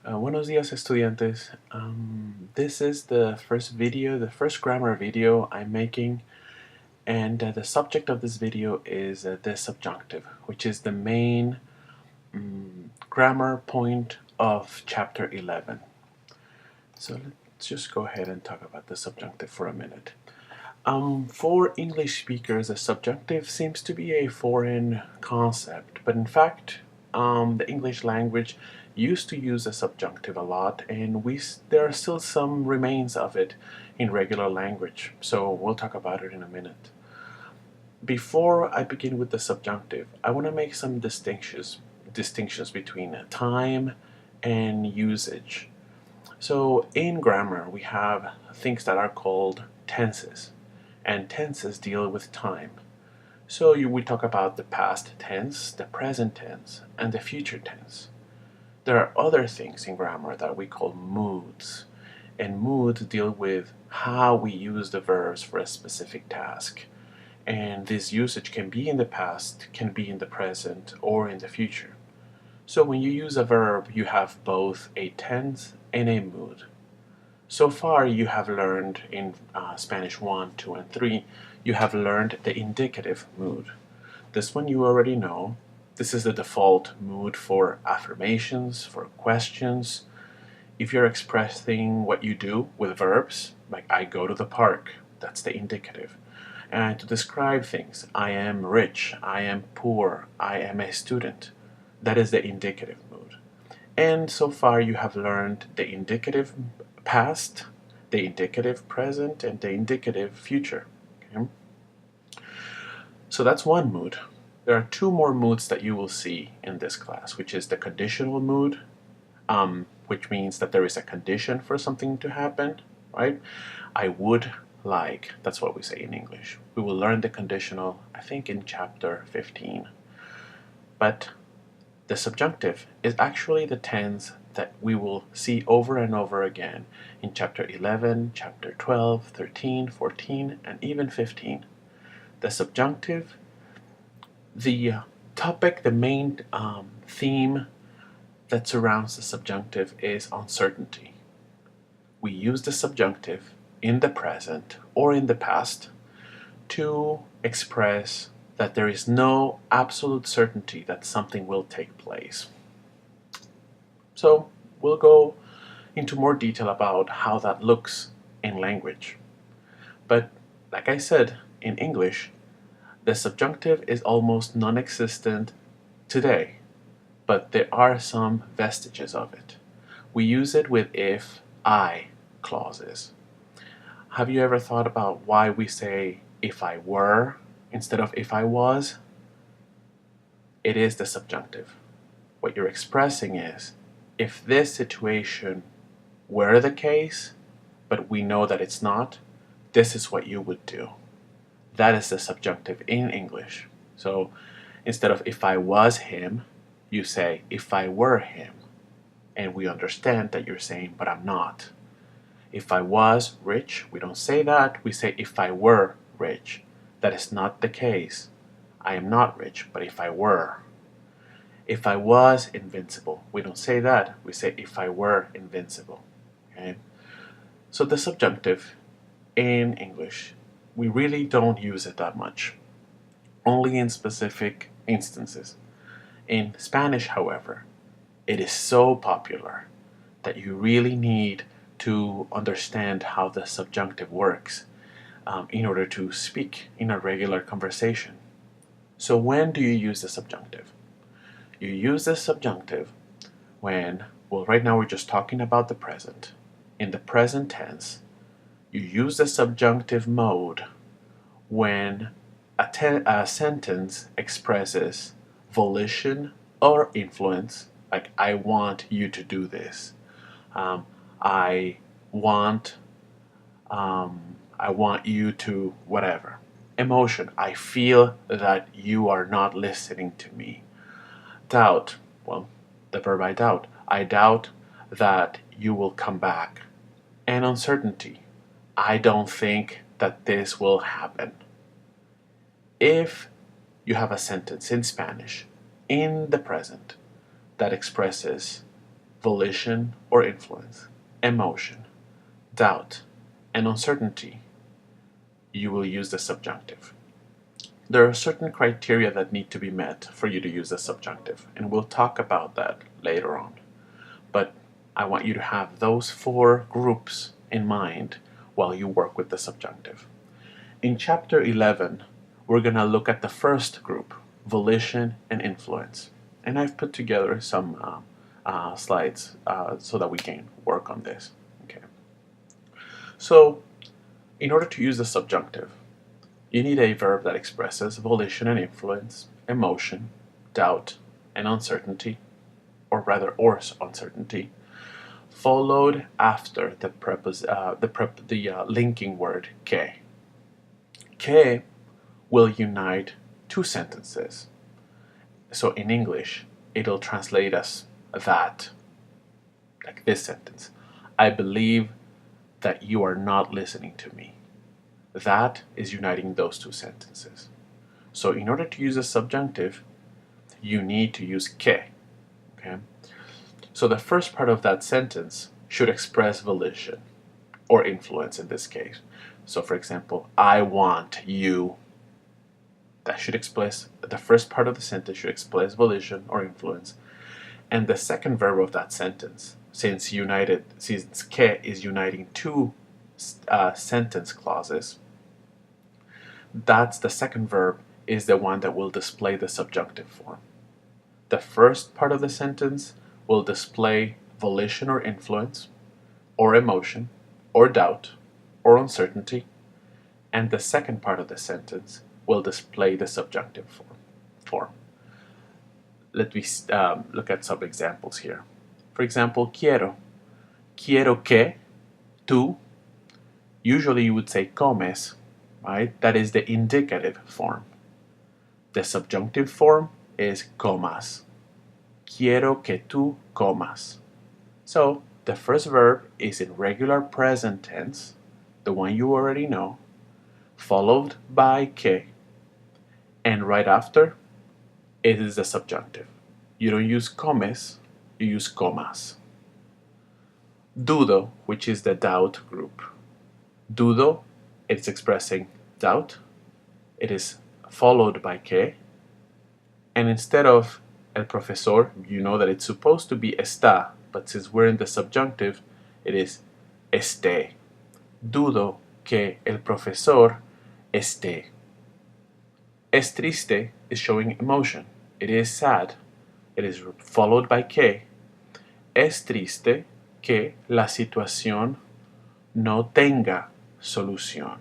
Buenos días, estudiantes. This is the first grammar video I'm making, and the subject of this video is the subjunctive, which is the main grammar point of chapter 11. So let's just go ahead and talk about the subjunctive for a minute. For English speakers, the subjunctive seems to be a foreign concept, but in fact, the English language used to use the subjunctive a lot, and there are still some remains of it in regular language, so we'll talk about it in a minute. Before I begin with the subjunctive, I want to make some distinctions between time and usage. So in grammar, we have things that are called tenses, and tenses deal with time. So we talk about the past tense, the present tense, and the future tense. There are other things in grammar that we call moods, and moods deal with how we use the verbs for a specific task. And this usage can be in the past, can be in the present, or in the future. So when you use a verb, you have both a tense and a mood. So far, you have learned in Spanish 1, 2, and 3, you have learned the indicative mood. This one you already know. This is the default mood for affirmations, for questions. If you're expressing what you do with verbs, like I go to the park, that's the indicative. And to describe things, I am rich, I am poor, I am a student, that is the indicative mood. And so far you have learned the indicative past, the indicative present, and the indicative future. Okay? So that's one mood. There are two more moods that you will see in this class, which is the conditional mood, which means that there is a condition for something to happen, right? I would like, that's what we say in English. We will learn the conditional, I think, in chapter 15. But the subjunctive is actually the tense that we will see over and over again in chapter 11, chapter 12, 13, 14, and even 15. The subjunctive, the topic, the main theme that surrounds the subjunctive is uncertainty. We use the subjunctive in the present or in the past to express that there is no absolute certainty that something will take place. So we'll go into more detail about how that looks in language. But like I said, in English, the subjunctive is almost non-existent today, but there are some vestiges of it. We use it with if, I clauses. Have you ever thought about why we say if I were instead of if I was? It is the subjunctive. What you're expressing is, if this situation were the case, but we know that it's not, this is what you would do. That is the subjunctive in English. So instead of if I was him, you say if I were him. And we understand that you're saying, but I'm not. If I was rich, we don't say that. We say if I were rich. That is not the case. I am not rich, but if I were. If I was invincible, we don't say that. We say if I were invincible. Okay? So the subjunctive in English, we really don't use it that much. Only in specific instances. In Spanish, however, it is so popular that you really need to understand how the subjunctive works in order to speak in a regular conversation. So when do you use the subjunctive? You use the subjunctive when, well, right now we're just talking about the present. In the present tense, you use the subjunctive mode when a sentence expresses volition or influence, like I want you to do this. I want you to whatever. Emotion, I feel that you are not listening to me. Doubt, well, the verb I doubt that you will come back. And uncertainty, I don't think that this will happen. If you have a sentence in Spanish in the present that expresses volition or influence, emotion, doubt, and uncertainty, you will use the subjunctive. There are certain criteria that need to be met for you to use the subjunctive, and we'll talk about that later on. But I want you to have those 4 groups in mind while you work with the subjunctive. In chapter 11, we're going to look at the first group, volition and influence. And I've put together some slides so that we can work on this. Okay. So, in order to use the subjunctive, you need a verb that expresses volition and influence, emotion, doubt, and uncertainty, or rather, uncertainty, followed after the linking word que. Que will unite 2 sentences. So in English, it'll translate as that, like this sentence. I believe that you are not listening to me. That is uniting those 2 sentences. So in order to use a subjunctive, you need to use que. Okay? So the first part of that sentence should express volition or influence in this case. So for example, I want you. That should express, the first part of the sentence should express volition or influence. And the second verb of that sentence, since que is uniting 2 sentence clauses, that's the second verb is the one that will display the subjunctive form. The first part of the sentence will display volition or influence, or emotion, or doubt, or uncertainty, and the second part of the sentence will display the subjunctive form. Let me look at some examples here. For example, quiero. Quiero que tú. Usually you would say comes, right? That is the indicative form. The subjunctive form is comas. Quiero que tú comas. So the first verb is in regular present tense, the one you already know, followed by que, and right after it is the subjunctive. You don't use comes, you use comas. Dudo, which is the doubt group. Dudo, it's expressing doubt. It is followed by que, and instead of el profesor, you know that it's supposed to be está, but since we're in the subjunctive, it is esté. Dudo que el profesor esté. Es triste is showing emotion. It is sad. It is followed by que. Es triste que la situación no tenga solución.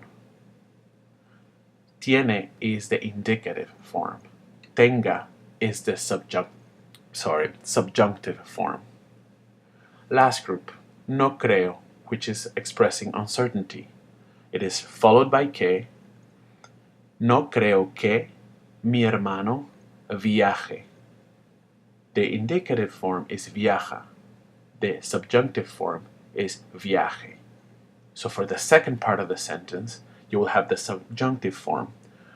Tiene is the indicative form. Tenga is the subjunctive form. Last group, no creo, which is expressing uncertainty. It is followed by que. No creo que mi hermano viaje. The indicative form is viaja. The subjunctive form is viaje. So for the second part of the sentence, you will have the subjunctive form.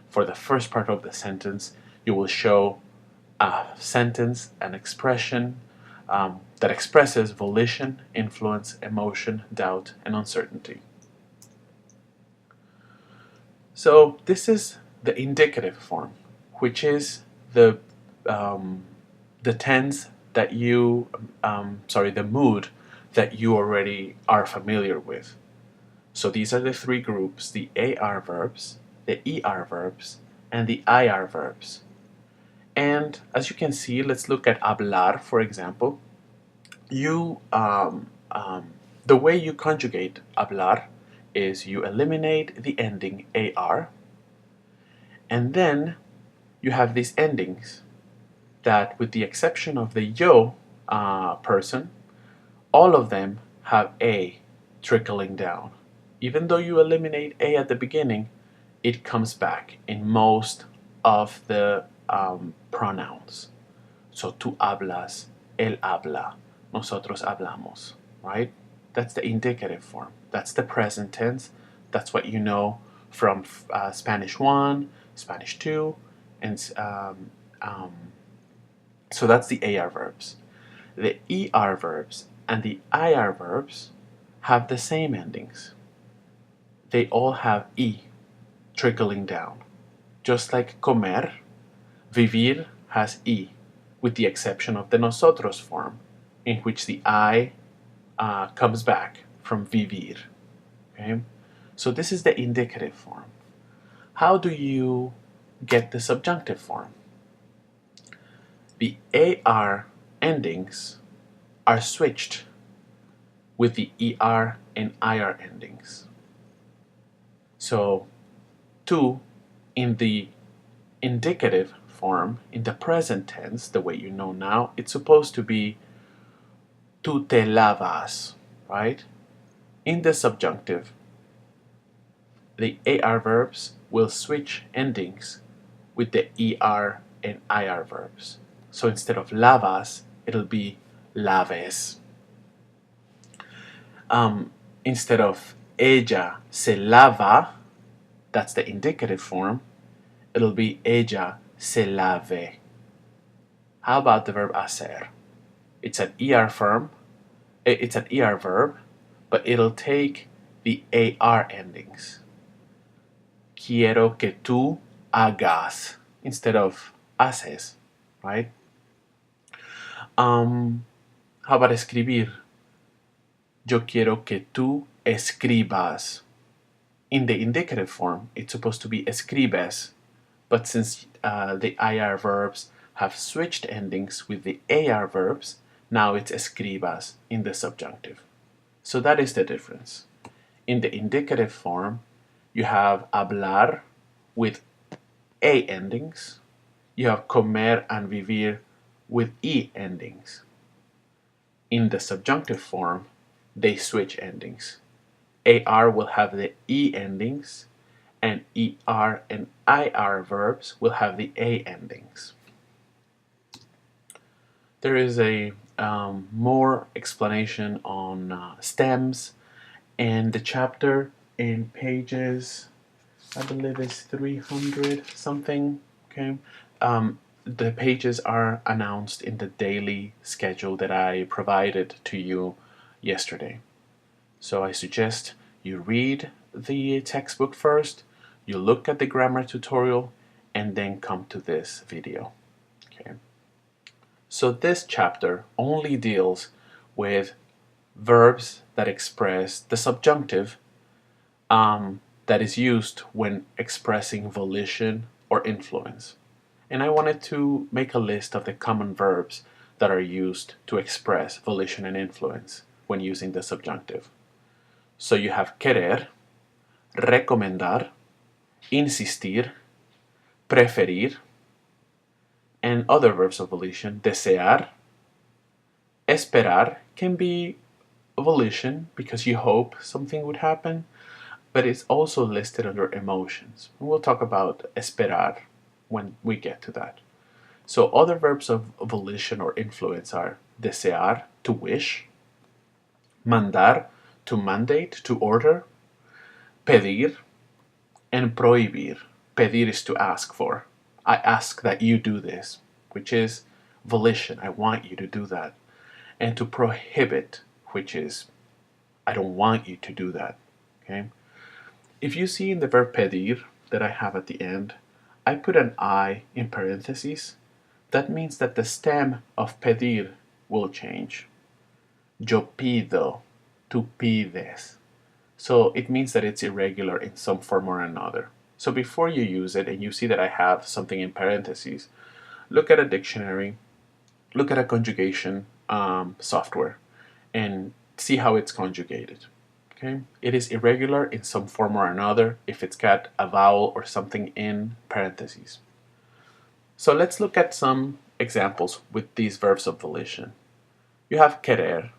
For the first part of the sentence, you will show a sentence, an expression that expresses volition, influence, emotion, doubt, and uncertainty. So this is the indicative form, which is the tense that you, the mood that you already are familiar with. So these are the 3 groups, the AR verbs, the ER verbs, and the IR verbs. And as you can see, let's look at hablar, for example. The way you conjugate hablar is you eliminate the ending AR, and then you have these endings that, with the exception of the yo person, all of them have A trickling down. Even though you eliminate A at the beginning, it comes back in most of the pronouns. So tú hablas, él habla, nosotros hablamos, right? That's the indicative form. That's the present tense. That's what you know from Spanish 1, Spanish 2, and so that's the AR verbs. the ER verbs and the IR verbs have the same endings. They all have E trickling down. Just like comer, vivir has E, with the exception of the nosotros form, in which the I comes back from vivir. Okay? So this is the indicative form. How do you get the subjunctive form? The AR endings are switched with the ER and IR endings. So, tu in the indicative form, in the present tense, the way you know now, it's supposed to be tu te lavas, right? In the subjunctive, the AR verbs will switch endings with the ER and IR verbs. So instead of lavas, it'll be laves. Instead of ella se lava, that's the indicative form, it'll be ella se lave. How about the verb hacer? It's an ER form, it's an ER verb, but it'll take the AR endings. Quiero que tú hagas instead of haces, right? How about escribir? Yo quiero que tú escribas. In the indicative form, it's supposed to be escribes, but since the IR verbs have switched endings with the AR verbs, now it's escribas in the subjunctive. So that is the difference. In the indicative form, you have hablar with A endings. You have comer and vivir with E endings. In the subjunctive form, they switch endings. AR will have the E endings, and ER and IR verbs will have the A endings. There is a more explanation on stems and the chapter in pages, I believe it's 300 something. Okay, the pages are announced in the daily schedule that I provided to you yesterday. So I suggest you read the textbook first, you look at the grammar tutorial, and then come to this video. Okay. So this chapter only deals with verbs that express the subjunctive that is used when expressing volition or influence. And I wanted to make a list of the common verbs that are used to express volition and influence when using the subjunctive. So you have querer, recomendar, insistir, preferir, and other verbs of volition. Desear, esperar can be volition because you hope something would happen, but it's also listed under emotions. We'll talk about esperar when we get to that. So other verbs of volition or influence are desear, to wish, mandar, to mandate, to order, pedir, and prohibir. Pedir is to ask for. I ask that you do this, which is volition. I want you to do that. And to prohibit, which is I don't want you to do that. Okay? If you see in the verb pedir that I have at the end, I put an I in parentheses. That means that the stem of pedir will change. Yo pido, tú pides. So it means that it's irregular in some form or another. So before you use it and you see that I have something in parentheses, look at a dictionary, look at a conjugation software, and see how it's conjugated. Okay? It is irregular in some form or another if it's got a vowel or something in parentheses. So let's look at some examples with these verbs of volition. You have querer,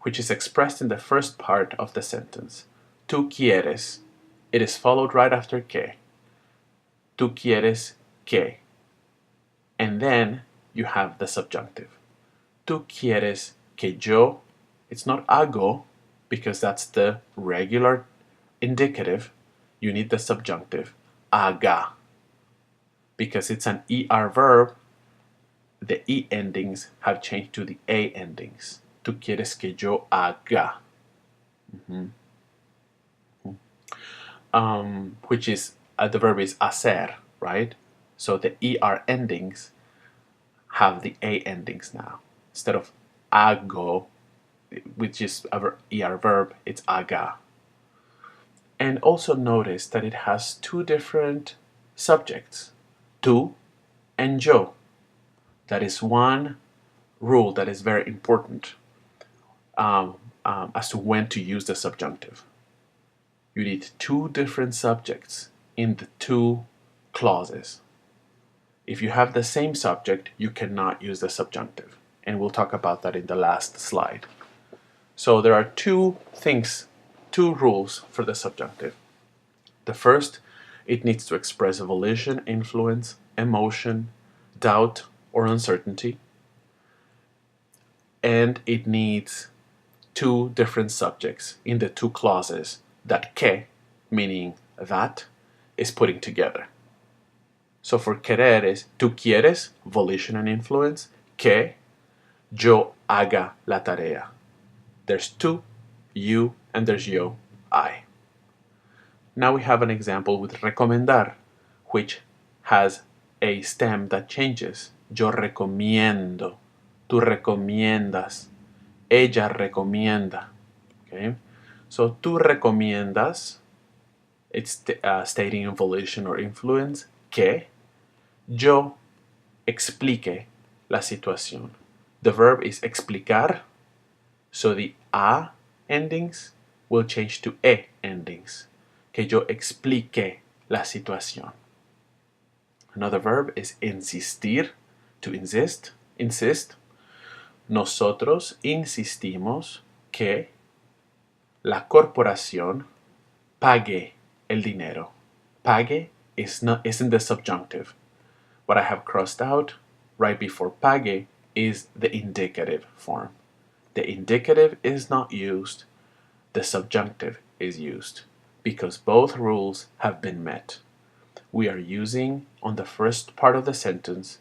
which is expressed in the first part of the sentence. Tú quieres. It is followed right after que. Tú quieres que. And then you have the subjunctive. Tú quieres que yo. It's not hago because that's the regular indicative. You need the subjunctive. Haga. Because it's an ER verb the E endings have changed to the A endings. Tú quieres que yo haga. Which is, the verb is hacer, right? So the ER endings have the A endings now. Instead of hago, which is a ER verb, it's haga. And also notice that it has two different subjects, tú and yo. That is one rule that is very important as to when to use the subjunctive. You need two different subjects in the two clauses. If you have the same subject, you cannot use the subjunctive. And we'll talk about that in the last slide. So there are two rules for the subjunctive. The first, it needs to express volition, influence, emotion, doubt, or uncertainty. And it needs two different subjects in the two clauses that que, meaning that, is putting together. So for querer is tú quieres, volition and influence, que yo haga la tarea. There's tú, you, and there's yo, I. Now we have an example with recomendar, which has a stem that changes. Yo recomiendo, tú recomiendas, ella recomienda. Okay, so tú recomiendas, it's stating volition or influence, que yo explique la situación. The verb is explicar, so the a endings will change to e endings. Que yo explique la situación. Another verb is insistir, to insist. Nosotros insistimos que la corporación pague el dinero. Pague isn't the subjunctive. What I have crossed out right before pague is the indicative form. The indicative is not used, the subjunctive is used, because both rules have been met. We are using, on the first part of the sentence,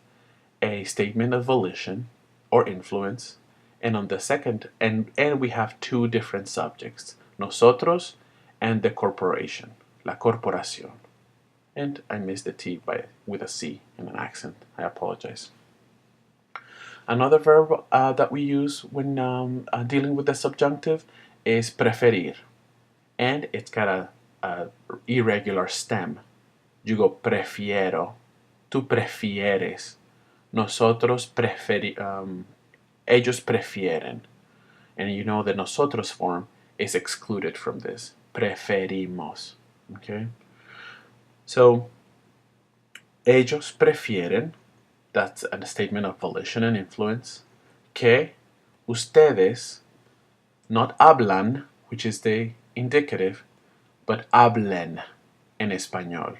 a statement of volition or influence, and on the second, and we have two different subjects, nosotros and the corporation, la corporación. And I missed the T with a C and an accent. I apologize. Another verb that we use when dealing with the subjunctive is preferir. And it's got a irregular stem. You go prefiero, tú prefieres, nosotros ellos prefieren. And you know the nosotros form is excluded from this. Preferimos. Okay? So, ellos prefieren, that's a statement of volition and influence, que ustedes not hablan, which is the indicative, but hablen en español,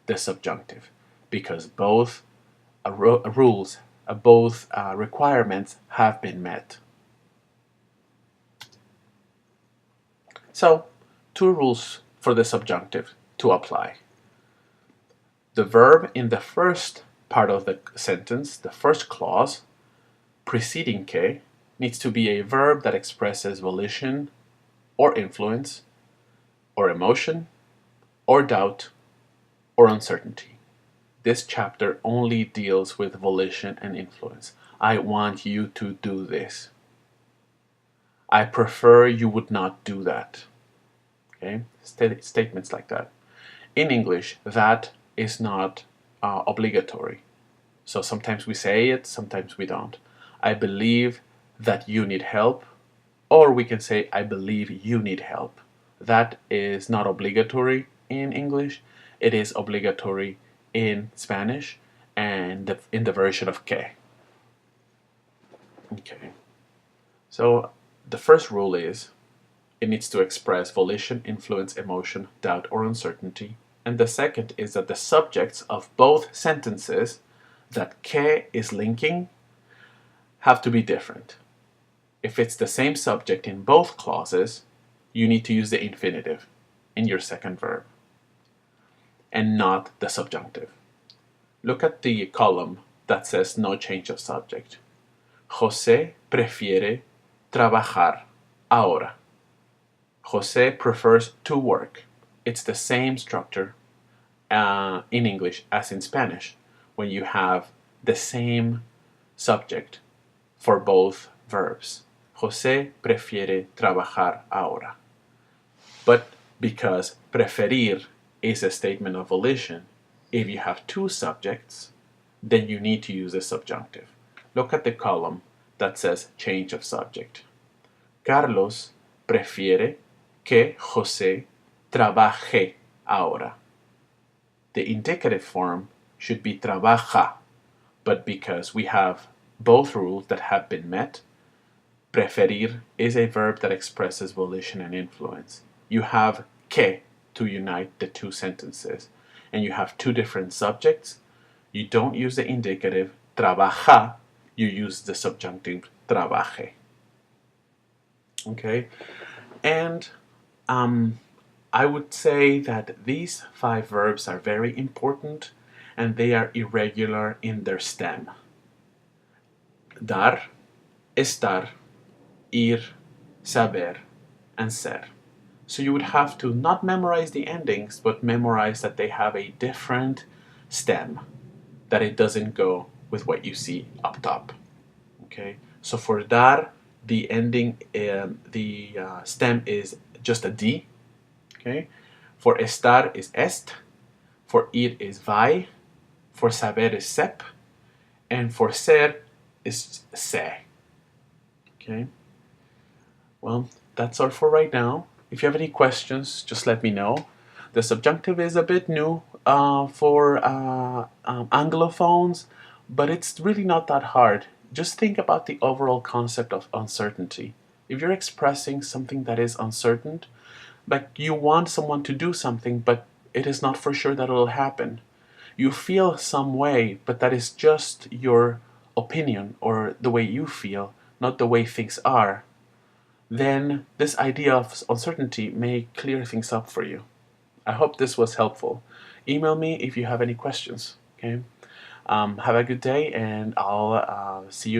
the subjunctive, because both rules, both requirements have been met. So, two rules for the subjunctive to apply. The verb in the first part of the sentence, the first clause, preceding que, needs to be a verb that expresses volition or influence or emotion or doubt or uncertainty. This chapter only deals with volition and influence. I want you to do this. I prefer you would not do that. Okay? Statements like that. In English, that is not obligatory. So sometimes we say it, sometimes we don't. I believe that you need help, or we can say I believe you need help. That is not obligatory in English. It is obligatory in Spanish and in the version of que. Okay. So the first rule is it needs to express volition, influence, emotion, doubt, or uncertainty. And the second is that the subjects of both sentences that que is linking have to be different. If it's the same subject in both clauses, you need to use the infinitive in your second verb and not the subjunctive. Look at the column that says no change of subject. José prefiere trabajar ahora. José prefers to work. It's the same structure in English as in Spanish, when you have the same subject for both verbs. José prefiere trabajar ahora. But because preferir is a statement of volition, if you have two subjects, then you need to use a subjunctive. Look at the column that says change of subject. Carlos prefiere que José trabaje ahora. The indicative form should be trabaja, but because we have both rules that have been met, preferir is a verb that expresses volition and influence. You have que to unite the two sentences, and you have two different subjects. You don't use the indicative trabaja, you use the subjunctive trabaje. Okay, and I would say that these 5 verbs are very important and they are irregular in their stem. Dar, estar, ir, saber, and ser. So you would have to not memorize the endings, but memorize that they have a different stem, that it doesn't go with what you see up top. Okay, so for dar, the ending, the stem is just a D. Okay, for estar is est, for ir is vai, for saber is sep, and for ser is se. Okay, well, that's all for right now. If you have any questions, just let me know. The subjunctive is a bit new for Anglophones, but it's really not that hard. Just think about the overall concept of uncertainty. If you're expressing something that is uncertain, like you want someone to do something, but it is not for sure that it'll happen. You feel some way, but that is just your opinion or the way you feel, not the way things are. Then this idea of uncertainty may clear things up for you. I hope this was helpful. Email me if you have any questions. Okay. Have a good day, and I'll see you